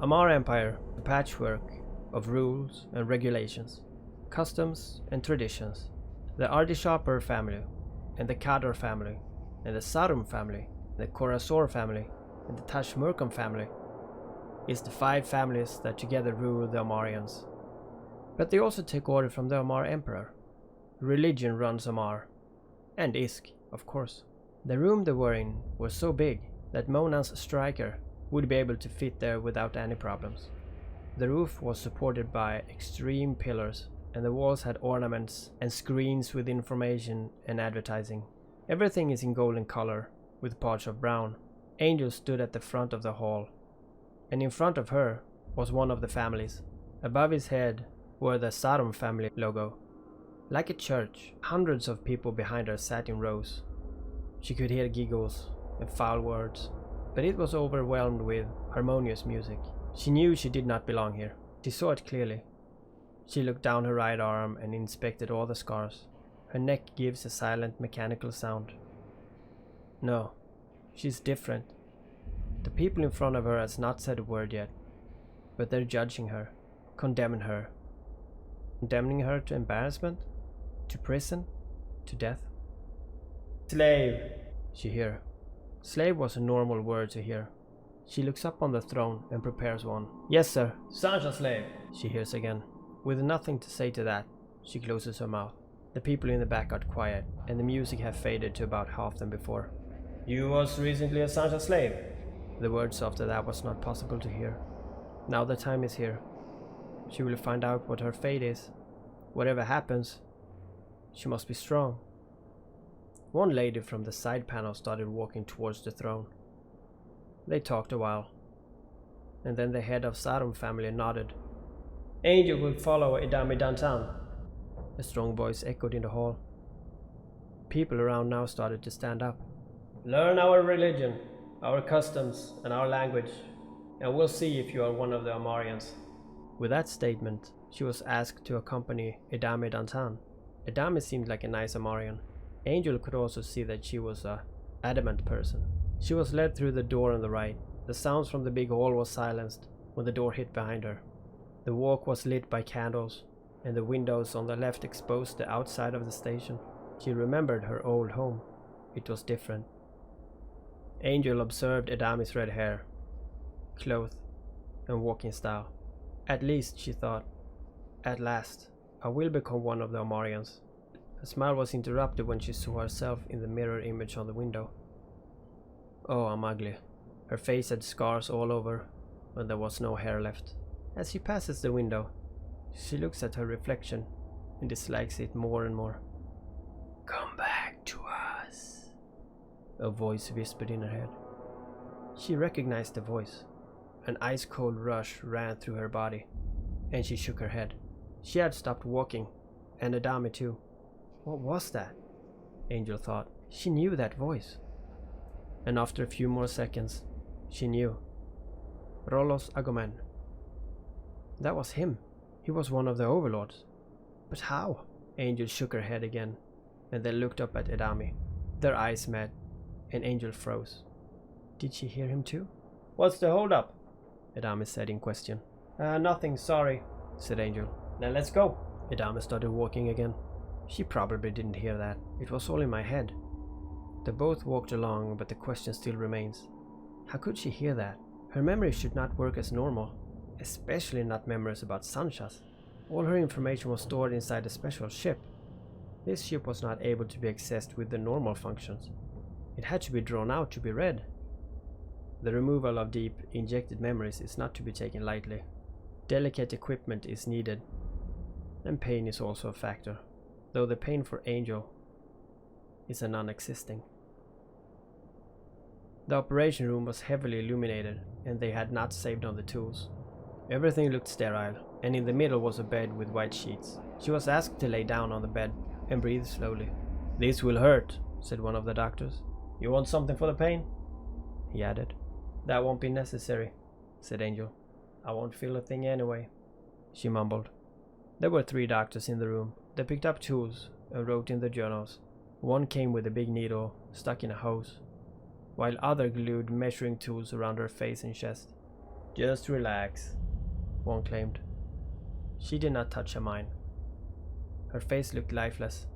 Amarr Empire, a patchwork of rules and regulations, customs and traditions. The Ardishapur family, and the Kadar family, and the Sarum family, the Khorasor family, and the Tashmurkam family is the 5 families that together rule the Amarrians. But they also take order from the Amarr Emperor. Religion runs Amarr, and Isk, of course. The room they were in was so big that Monan's striker would be able to fit there without any problems. The roof was supported by extreme pillars, and the walls had ornaments and screens with information and advertising. Everything is in golden color, with parts of brown. Angel stood at the front of the hall, and in front of her was one of the families. Above his head were the Sarum family logo. Like a church, hundreds of people behind her sat in rows. She could hear giggles and foul words, but it was overwhelmed with harmonious music. She knew she did not belong here. She saw it clearly. She looked down her right arm and inspected all the scars. Her neck gives a silent mechanical sound. No, she's different. The people in front of her has not said a word yet, but they're judging her, condemning her. Condemning her to embarrassment? To prison? To death? Slave, she hears. Slave was a normal word to hear. She looks up on the throne and prepares one. Yes, sir. Sansha slave, she hears again. With nothing to say to that, she closes her mouth. The people in the back got quiet, and the music had faded to about half than before. You was recently a Sansha slave. The words after that was not possible to hear. Now the time is here. She will find out what her fate is. Whatever happens, she must be strong. One lady from the side panel started walking towards the throne. They talked a while, and then the head of Sarum family nodded. Angel will follow Idami Dantan. A strong voice echoed in the hall. People around now started to stand up. Learn our religion, our customs, and our language, and we'll see if you are one of the Amarrians. With that statement, she was asked to accompany Idami Dantan. Idami seemed like a nice Amarrian. Angel could also see that she was a adamant person. She was led through the door on the right. The sounds from the big hall was silenced when the door hit behind her. The walk was lit by candles, and the windows on the left exposed the outside of the station. She remembered her old home. It was different. Angel observed Edami's red hair, clothes, and walking style. At least, she thought, at last, I will become one of the Amarrians. Her smile was interrupted when she saw herself in the mirror image on the window. Oh, I'm ugly. Her face had scars all over, but there was no hair left. As she passes the window, she looks at her reflection and dislikes it more and more. Come back to us, a voice whispered in her head. She recognized the voice. An ice-cold rush ran through her body, and she shook her head. She had stopped walking, and Adami too. What was that? Angel thought. She knew that voice. And after a few more seconds, she knew. Rolos Agomen. That was him. He was one of the overlords. But how? Angel shook her head again, and then looked up at Edami. Their eyes met, and Angel froze. Did she hear him too? What's the hold-up? Edami said in question. Nothing, sorry, said Angel. Now let's go. Edami started walking again. She probably didn't hear that. It was all in my head. They both walked along, but the question still remains. How could she hear that? Her memory should not work as normal, especially not memories about sanshas. All her information was stored inside a special ship. This ship was not able to be accessed with the normal functions. It had to be drawn out to be read. The removal of deep, injected memories is not to be taken lightly. Delicate equipment is needed, and pain is also a factor, though the pain for Angel is a non-existing. The operation room was heavily illuminated, and they had not saved on the tools. Everything looked sterile, and in the middle was a bed with white sheets. She was asked to lay down on the bed and breathe slowly. This will hurt, said one of the doctors. You want something for the pain? He added. That won't be necessary, said Angel. I won't feel a thing anyway, she mumbled. There were 3 doctors in the room. They picked up tools and wrote in their journals. One came with a big needle stuck in a hose, while other glued measuring tools around her face and chest. Just relax, one claimed. She did not touch her mind. Her face looked lifeless.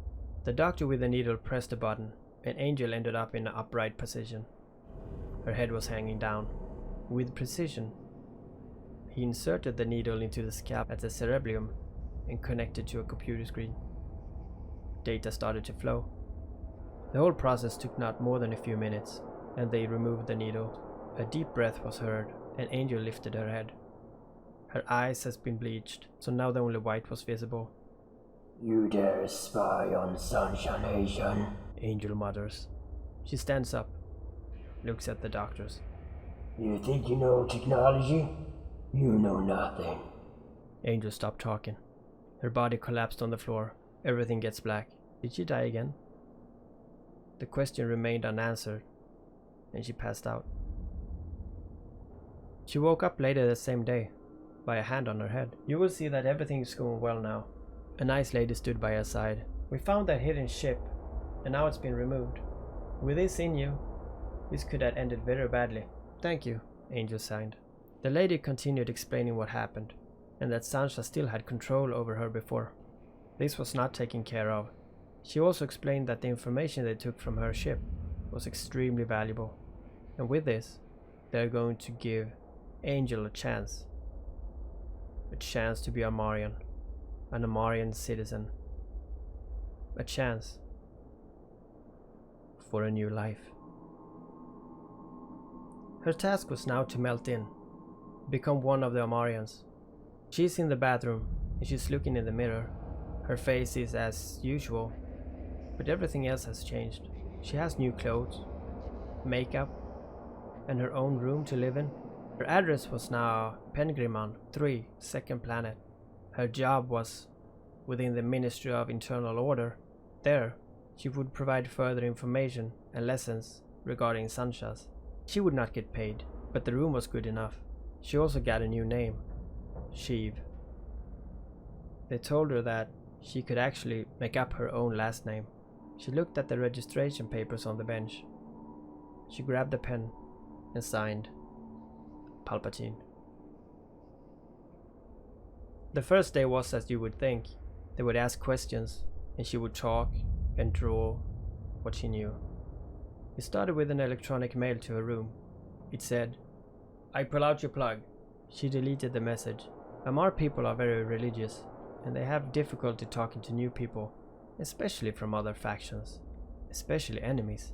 The doctor with the needle pressed a button, and Angel ended up in an upright position. Her head was hanging down. With precision, he inserted the needle into the scalp at the cerebellum and connected to a computer screen. Data started to flow. The whole process took not more than a few minutes, and they removed the needle. A deep breath was heard, and Angel lifted her head. Her eyes had been bleached, so now the only white was visible. You dare spy on Sansha Nation? Angel mutters. She stands up, looks at the doctors. You think you know technology? You know nothing. Angel stopped talking. Her body collapsed on the floor. Everything gets black. Did she die again? The question remained unanswered, and she passed out. She woke up later the same day, by a hand on her head. You will see that everything is going well now. A nice lady stood by her side. We found that hidden ship, and now it's been removed. With this in you, this could have ended very badly. Thank you, Angel signed. The lady continued explaining what happened, and that Sansha still had control over her before. This was not taken care of. She also explained that the information they took from her ship was extremely valuable, and with this, they're going to give Angel a chance to be Amarrian, an Amarrian citizen, a chance for a new life. Her task was now to melt in, become one of the Amarrians. She's in the bathroom and she's looking in the mirror. Her face is as usual, but everything else has changed. She has new clothes, makeup, and her own room to live in. Her address was now Pengriman 3, Second Planet. Her job was within the Ministry of Internal Order. There, she would provide further information and lessons regarding sanshas. She would not get paid, but the room was good enough. She also got a new name, Sheev. They told her that she could actually make up her own last name. She looked at the registration papers on the bench. She grabbed a pen and signed Palpatine. The first day was as you would think. They would ask questions, and she would talk and draw what she knew. It started with an electronic mail to her room. It said, "I pull out your plug." She deleted the message. Amarr people are very religious, and they have difficulty talking to new people, especially from other factions, especially enemies.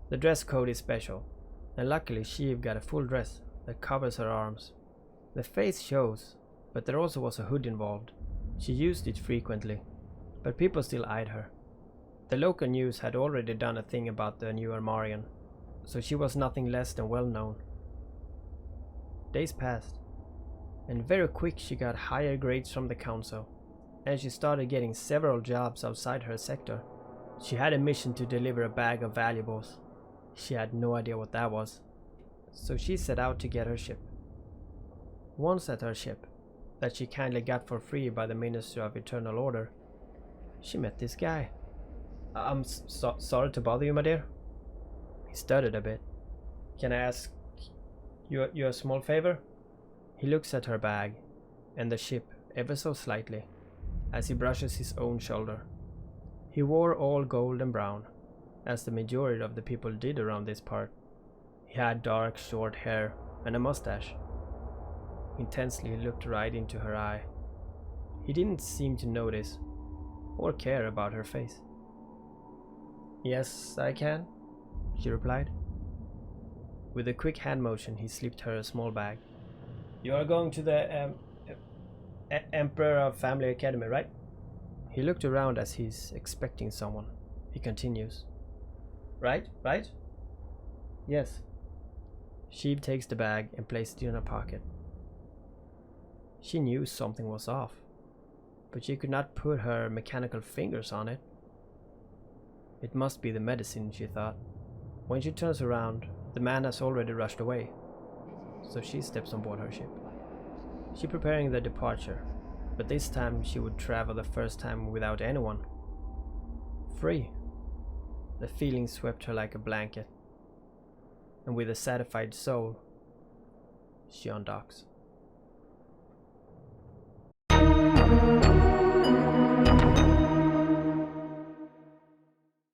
The dress code is special, and luckily Sheev got a full dress that covers her arms. The face shows, but there also was a hood involved. She used it frequently, but people still eyed her. The local news had already done a thing about the new Amarrian, so she was nothing less than well known. Days passed, and very quick she got higher grades from the council, and she started getting several jobs outside her sector. She had a mission to deliver a bag of valuables. She had no idea what that was, so she set out to get her ship. Once at her ship, that she kindly got for free by the Ministry of Eternal Order, she met this guy. I'm sorry to bother you, my dear." He stuttered a bit. "Can I ask you a small favor?" He looks at her bag and the ship ever so slightly as he brushes his own shoulder. He wore all gold and brown, as the majority of the people did around this part. He had dark, short hair and a mustache. Intensely he looked right into her eye. He didn't seem to notice or care about her face. "Yes, I can," she replied. With a quick hand motion, he slipped her a small bag. "You are going to the Emperor of Family Academy, right?" He looked around as he's expecting someone. He continues. Right? "Yes." Sheev takes the bag and places it in her pocket. She knew something was off, but she could not put her mechanical fingers on it. It must be the medicine, she thought. When she turns around, The man has already rushed away, so she steps on board her ship. She preparing the departure, but this time she would travel the first time without anyone. Free. The feeling swept her like a blanket, and with a satisfied soul, she undocks.